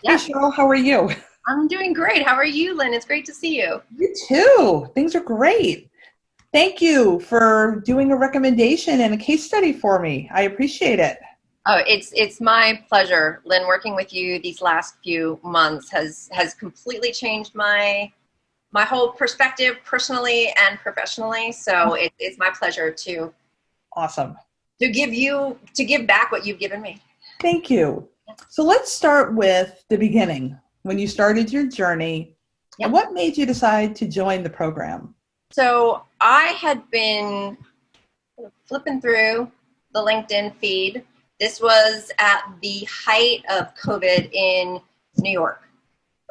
Hey Yes, Cheryl, how are you? I'm doing great. How are you, Lynn? It's great to see you. You too. Things are great. Thank you for doing a recommendation and a case study for me. I appreciate it. Oh, it's my pleasure, Lynn. Working with you these last few months has completely changed my whole perspective, personally and professionally. So it's my pleasure Awesome. to give back what you've given me. Thank you. So let's start with the beginning, when you started your journey and Yeah. what made you decide to join the program? So I had been flipping through the LinkedIn feed. This was at the height of COVID in New York.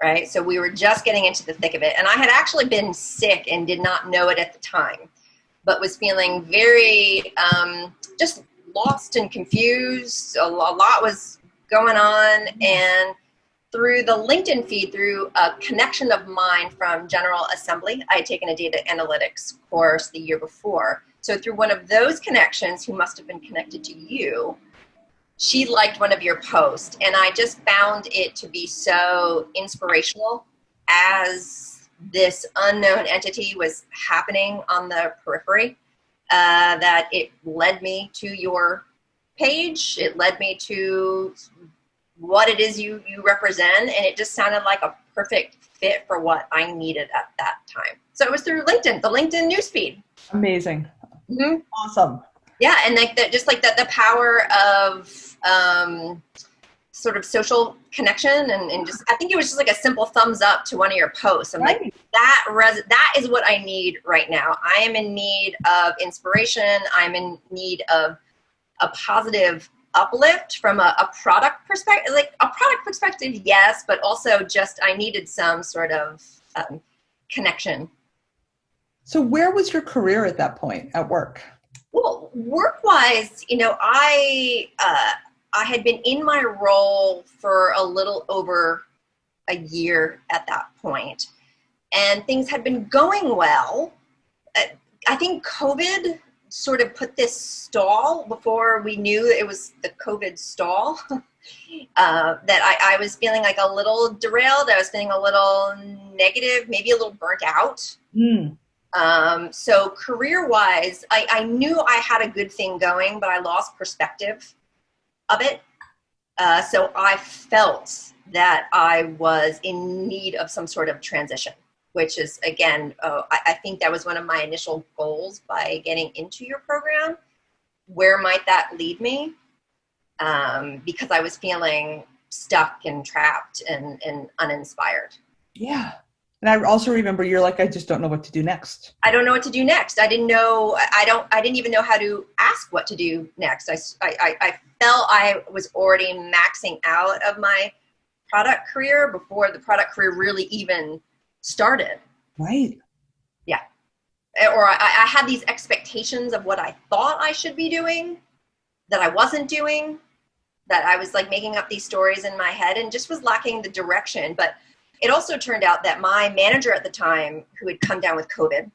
Right? So we were just getting into the thick of it. And I had actually been sick and did not know it at the time, but was feeling very just lost and confused. A lot was going on. And through the LinkedIn feed, through a connection of mine from General Assembly, I had taken a data analytics course the year before. So through one of those connections, who must have been connected to you, she liked one of your posts, and I just found it to be so inspirational as this unknown entity was happening on the periphery, that it led me to your page. It led me to what it is you represent, and it just sounded like a perfect fit for what I needed at that time. So it was through LinkedIn, the LinkedIn newsfeed. Amazing. Mm-hmm. Awesome. Yeah, and like that, just like that, the power of sort of social connection, and just I think it was just like a simple thumbs up to one of your posts. I'm like, Right. that is what I need right now. I am in need of inspiration. I'm in need of a positive uplift from a product perspective, like a product perspective, yes, but also just I needed some sort of connection. So where was your career at that point at work? Well, work-wise, I had been in my role for a little over a year at that point, and things had been going well. I think COVID sort of put this stall before we knew it was the COVID stall. That I was feeling like a little derailed. I was feeling a little negative, maybe a little burnt out. Mm, So career-wise, I knew I had a good thing going, but I lost perspective of it. So I felt that I was in need of some sort of transition, which is, again, I think that was one of my initial goals by getting into your program. Where might that lead me? Because I was feeling stuck and trapped and uninspired. yeah. And I also remember you're like, I just don't know what to do next. I don't know what to do next. I didn't know. I didn't even know how to ask what to do next. I felt I was already maxing out of my product career before the product career really even started. Right. Yeah. Or I had these expectations of what I thought I should be doing that I wasn't doing, that I was like making up these stories in my head and just was lacking the direction. But it also turned out that my manager at the time, who had come down with COVID,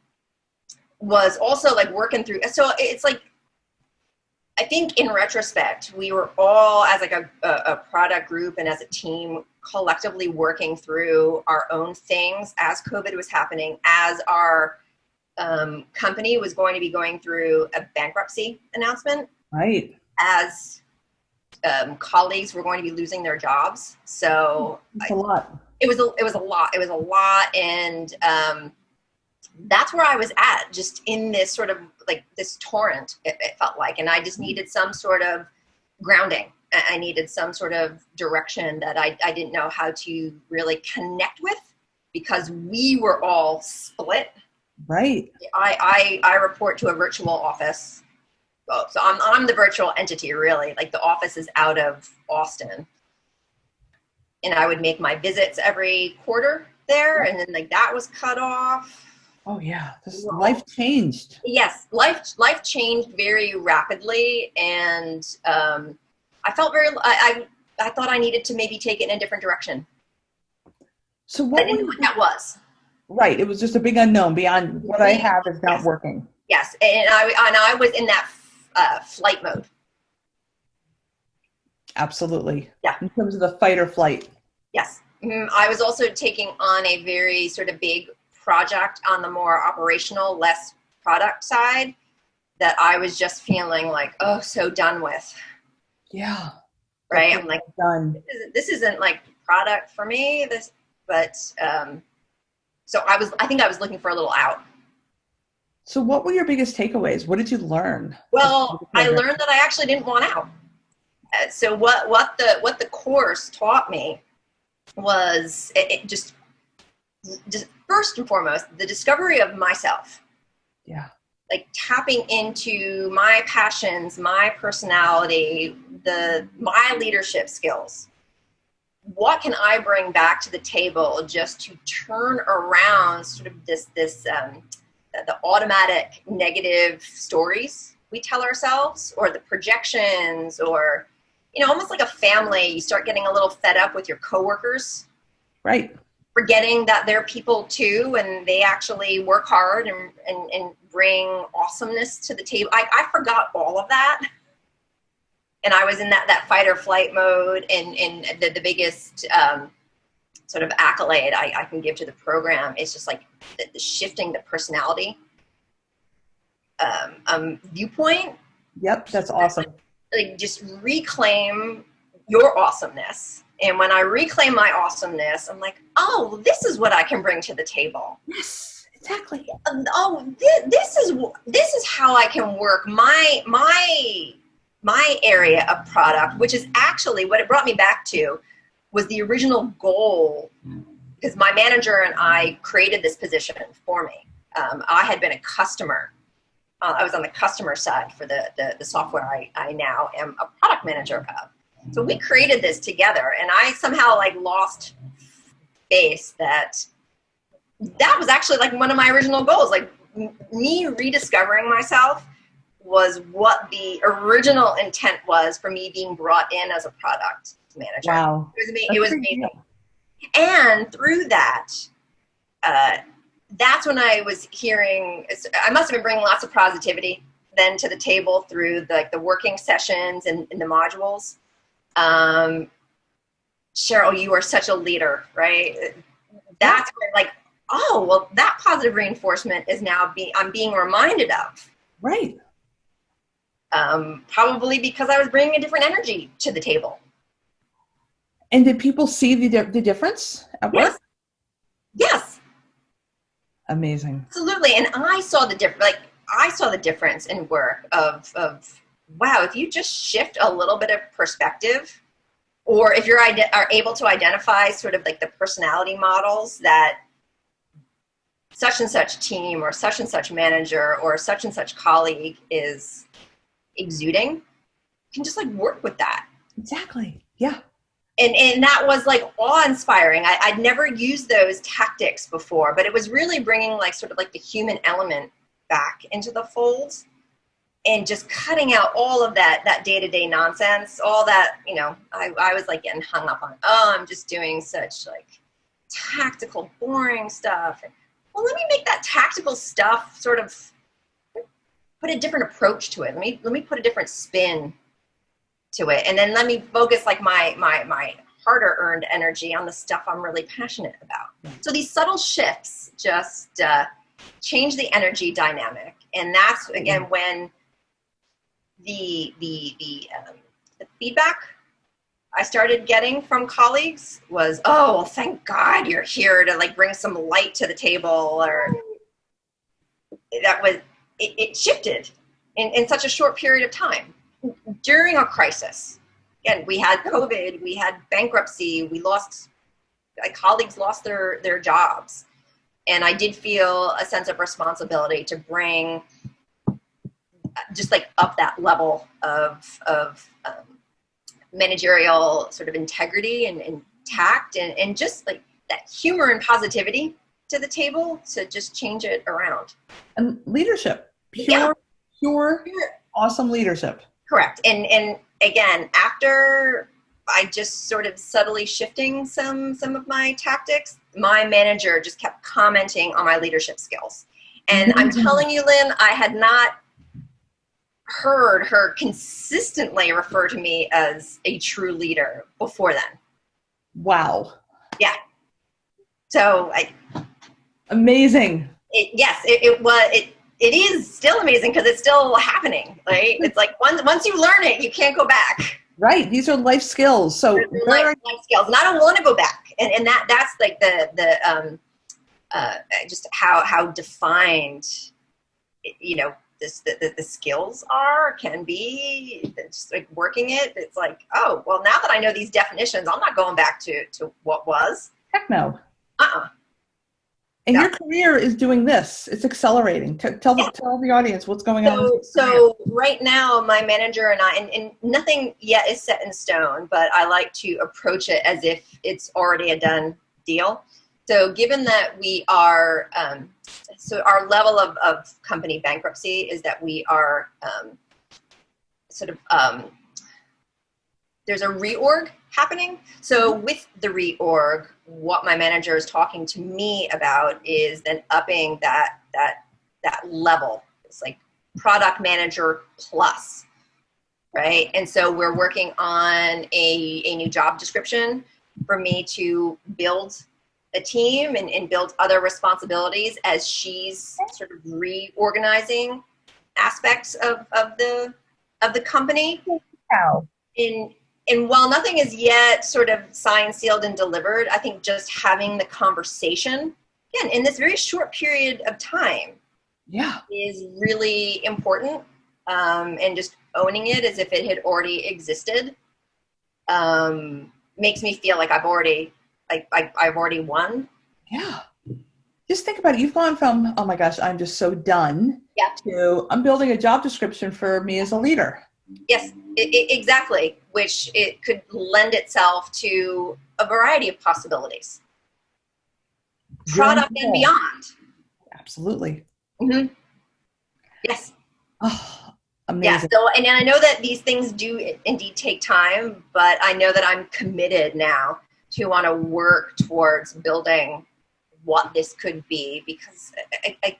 was also like working through. So it's like, I think in retrospect, we were all as like a product group and as a team collectively working through our own things as COVID was happening, as our company was going to be going through a bankruptcy announcement, Right. as colleagues were going to be losing their jobs. So It's a lot. it was a lot, and that's where I was at, just in this sort of like this torrent. It felt like, and I just needed some sort of grounding. I needed some sort of direction that I didn't know how to really connect with, because we were all split. Right. I report to a virtual office. Oh, so I'm the virtual entity, really. Like the office is out of Austin, and I would make my visits every quarter there, and then like that was cut off. Oh yeah. This life changed. Yes, life changed very rapidly, and I felt I thought I needed to maybe take it in a different direction. So I what didn't know was what that was. right? It was just a big unknown beyond what I have is not Yes, working. yes, and I was in that flight mode. Absolutely. Yeah. In terms of the fight or flight. Yes. I was also taking on a very sort of big project on the more operational, less product side that I was just feeling like, oh, so done with. Yeah. Right. I'm like, done. This isn't like product for me. But so I think I was looking for a little out. So what were your biggest takeaways? What did you learn? Well, I learned that I actually didn't want out. So what the course taught me was it just first and foremost, the discovery of myself. Yeah. Like tapping into my passions, my personality, my leadership skills. What can I bring back to the table just to turn around sort of the automatic negative stories we tell ourselves, or the projections, or, almost like a family, you start getting a little fed up with your coworkers. Right. Forgetting that they're people too, and they actually work hard and bring awesomeness to the table. I forgot all of that. And I was in that fight or flight mode, and the biggest sort of accolade I can give to the program is just like the shifting the personality viewpoint. Yep, that's awesome. Like just reclaim your awesomeness. And when I reclaim my awesomeness, I'm like, oh, this is what I can bring to the table. Yes, exactly. Oh, this is how I can work my area of product, which is actually what it brought me back to was the original goal, because my manager and I created this position for me. I had been a customer. I was on the customer side for the software I now am a product manager of. So we created this together, and I somehow like lost face that was actually like one of my original goals. Like me rediscovering myself was what the original intent was for me being brought in as a product manager. Wow. It was amazing. And through that, that's when I was hearing, I must have been bringing lots of positivity then to the table through the working sessions and the modules. Cheryl, you are such a leader, right? That's when like, oh, well, that positive reinforcement is now I'm being reminded of. Right. Probably because I was bringing a different energy to the table. And did people see the difference at work? Yes. Amazing. Absolutely. And I saw the difference in work of wow, if you just shift a little bit of perspective, or if are able to identify sort of like the personality models that such and such team or such and such manager or such and such colleague is exuding, you can just like work with that. Exactly. Yeah. And that was like awe-inspiring. I'd never used those tactics before, but it was really bringing like sort of like the human element back into the fold and just cutting out all of that day-to-day nonsense, all that, I was like getting hung up on, I'm just doing such like tactical, boring stuff. Well, let me make that tactical stuff sort of put a different approach to it. Let me put a different spin to it, and then let me focus like my harder earned energy on the stuff I'm really passionate about. So these subtle shifts just change the energy dynamic, and that's again when the feedback I started getting from colleagues was, oh, well, thank God you're here to like bring some light to the table, or that was it shifted in such a short period of time. During a crisis, again, we had COVID, we had bankruptcy, colleagues lost their jobs. And I did feel a sense of responsibility to bring just like up that level of managerial sort of integrity and tact and just like that humor and positivity to the table to just change it around. And leadership, pure, awesome leadership. Correct. And again, after I just sort of subtly shifting some of my tactics, my manager just kept commenting on my leadership skills. And I'm telling you, Lynn, I had not heard her consistently refer to me as a true leader before then. Wow. So Amazing. it is still amazing because it's still happening, right? It's like once you learn it, you can't go back. Right. These are life skills. So life skills, and I don't want to go back. And that's like the just how defined, the skills can be. Just like working it. It's like, oh, well, now that I know these definitions, I'm not going back to what was. Heck no. Uh-uh. And your career is doing this. It's accelerating. Tell the audience what's going on. So right now, my manager and I, and nothing yet is set in stone, but I like to approach it as if it's already a done deal. So given that we are, so our level of company bankruptcy is that we are there's a reorg happening. So with the reorg, what my manager is talking to me about is then upping that level. It's like product manager plus, right? And so we're working on a new job description for me to build a team and build other responsibilities as she's sort of reorganizing aspects of the company. Wow. And while nothing is yet sort of signed, sealed, and delivered, I think just having the conversation, again, in this very short period of time, is really important. And just owning it as if it had already existed makes me feel like I've already won. Yeah. Just think about it. You've gone from, oh my gosh, I'm just so done, to I'm building a job description for me as a leader. Yes, exactly, which it could lend itself to a variety of possibilities. Product and beyond. Absolutely. Mm-hmm. Yes. Oh, amazing. Yeah, so, and I know that these things do indeed take time, but I know that I'm committed now to want to work towards building what this could be, because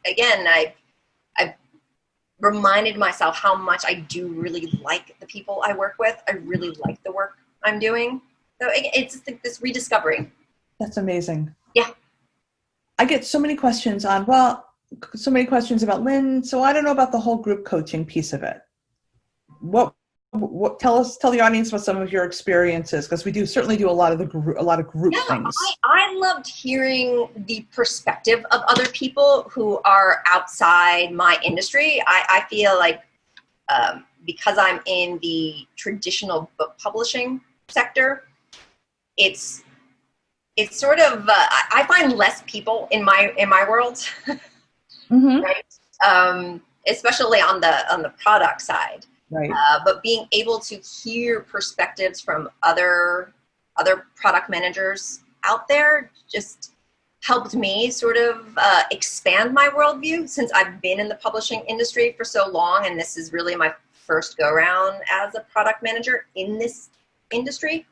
again, I've reminded myself how much I do really like the people I work with. I really like the work I'm doing. So it's just like this rediscovering. That's amazing. Yeah. I get so many questions about Lynne. So I don't know about the whole group coaching piece of it. What tell the audience about some of your experiences, because we certainly do a lot of group things. I loved hearing the perspective of other people who are outside my industry. I feel like because I'm in the traditional book publishing sector, it's sort of I find less people in my world, mm-hmm. right? Especially on the product side. Right. But being able to hear perspectives from other product managers out there just helped me sort of expand my worldview, since I've been in the publishing industry for so long, and this is really my first go around as a product manager in this industry.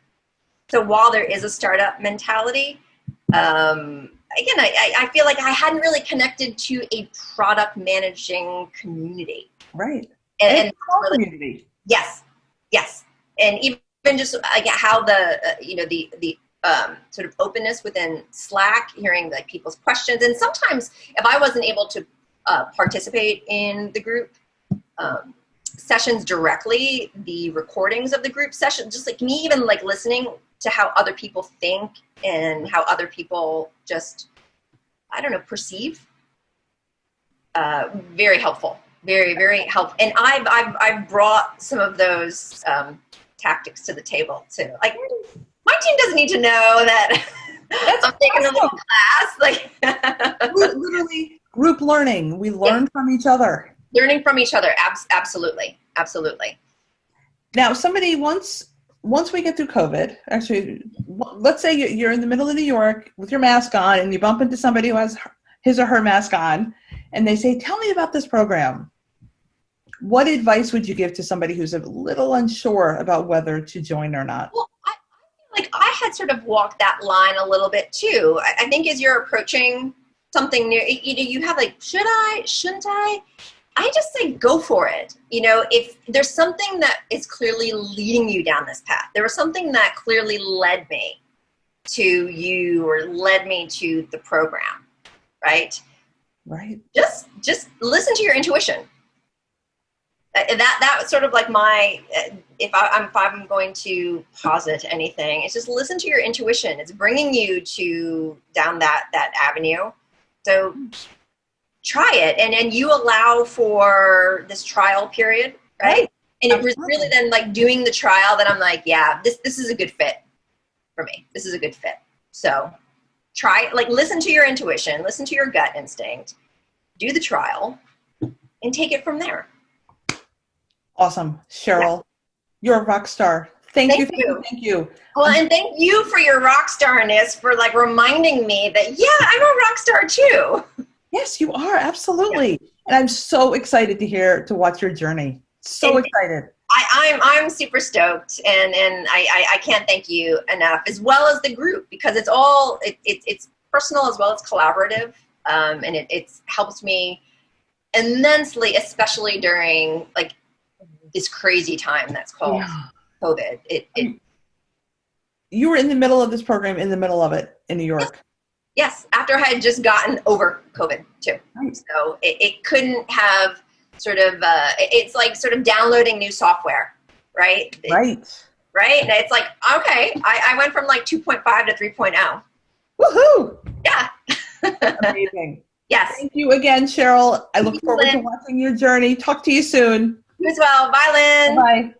So while there is a startup mentality, again, I feel like I hadn't really connected to a product managing community. Right. And really, community. Yes. And even just how the sort of openness within Slack, hearing like people's questions. And sometimes if I wasn't able to participate in the group sessions directly, the recordings of the group session, just like me even like listening to how other people think and how other people just, I don't know, perceive, very helpful. Very, very helpful. And I've brought some of those tactics to the table too. Like, my team doesn't need to know that I'm taking a little class. Like, literally group learning. We learn from each other. Learning from each other. Absolutely. Now, somebody once we get through COVID, actually, let's say you're in the middle of New York with your mask on, and you bump into somebody who has his or her mask on, and they say, "Tell me about this program." What advice would you give to somebody who's a little unsure about whether to join or not? Well, I feel like I had sort of walked that line a little bit too. I think as you're approaching something new, you have like, should I, shouldn't I? I just say go for it. If there's something that is clearly leading you down this path, there was something that clearly led me. to you or led me to the program, right? Right. Just listen to your intuition. That was sort of like my, if I'm going to posit anything, it's just listen to your intuition. It's bringing you down that avenue. So try it. And you allow for this trial period, right? And it was really then like doing the trial that I'm like, yeah, this is a good fit for me. This is a good fit. So try, like, listen to your intuition, listen to your gut instinct, do the trial, and take it from there. Awesome. Cheryl, you're a rock star. Thank you. Well, and thank you for your rock starness, for like reminding me that, yeah, I'm a rock star too. Yes, you are. Absolutely. Yeah. And I'm so excited to watch your journey. So excited. I'm super stoked, and I can't thank you enough, as well as the group, because it's personal as well as collaborative, and it helps me immensely, especially during like this crazy time that's called COVID. You were in the middle of this program, in the middle of it in New York. Yes, after I had just gotten over COVID too. Right. So it couldn't have sort of, it's like sort of downloading new software, right? Right? And it's like, okay, I went from like 2.5 to 3.0. Woohoo! Yeah. Amazing. Yes. Thank you again, Cheryl. I look forward to watching your journey. Talk to you soon. You as well. Bye, Lynn. Bye.